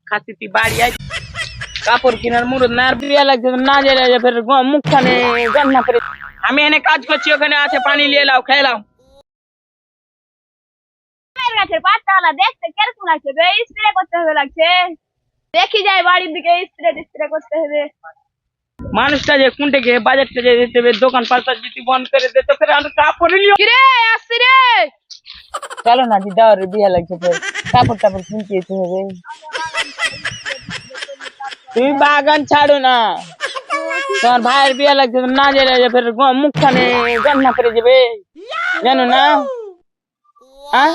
খাসিতি বাড়ি আই কাপড় কেনার মুরদ না আর বিয়া লাগছে না যে ফের মুখখানে গন্না করে আমি এনে কাজ করছি ওখানে আছে পানি নিয়ে লাও খেয়ে লাও গাছের পাতালা দেখতে কিরকম লাগছে বে স্প্রে করতে হবে লাগছে দেখি যাই বাড়ির দিকে স্প্রে করতে হবে মানুষটা যে কোনটা গিয়ে বাজারটা যে দিতে হবে দোকান পাল্টা যদি বন্ধ করে দে তো ফের আমি কাপড় নিও কি রে আসছি রে চলো না দিদা ওর বিয়া লাগছে ফের কাপড় টাপড় কিনতে যেতে হবে তুমি বাগান ছাড়ো না তোমার ভাইয়ের বিয়া লাগছে না যে ফের মুখখানে গন্না করে যাবে জানো না হ্যাঁ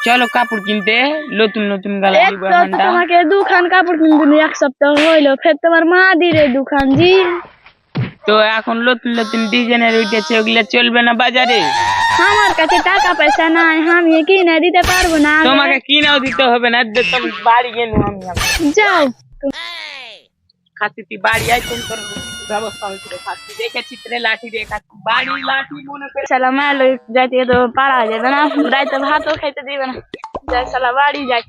চলো কাপড় কিনতে নতুন নতুন গালা দিব তোমাকে দুখান কাপড় কিনতে নিয়ে এক সপ্তাহ হইলো ফের তোমার মা দিলে দুখান জি তো এখন নতুন নতুন ডিজাইনের উঠেছে ওগুলা চলবে না বাজারে আমার কাছে টাকা পয়সা নাই আমি কিনে দিতে পারবো না তোমাকে কিনেও দিতে হবে না তুমি বাড়ি গেল আমি যাও খাসিতি বাড়ি আই তুমি তোর ব্যবস্থা হয়েছিল খাসি দেখে চিত্রে লাঠি দিয়ে খাসি বাড়ি লাঠি মনে করে সালা মাল যাইতে তো পারা যাবে না রাইতে ভাতও খাইতে দিবে না যাই সালা বাড়ি যাই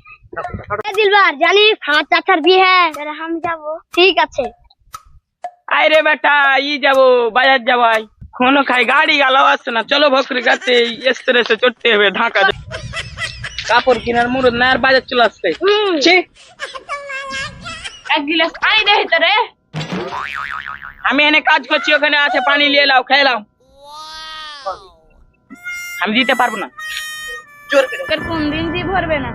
দিলবার জানিস আমার চাচার বিয়ে হ্যাঁ हम যাব ঠিক আছে আই রে বেটা ই যাবো বাজার যাবাই কোনো খাই গাড়ি গালাও আসছে না চলো ভকরি গাতে এক্সপ্রেসে চড়তে হবে ঢাকা কাপড় কেনার মুরদ না আর বাজার চলে আসছে এক গিলাস পানি দে ভিতরে আমি এনে কাজ করছি ওখানে আছে পানি নিয়ে লাও খেয়ে লাও আমি দিতে পারবো না জোর করে কোন দিন দি ভরবে না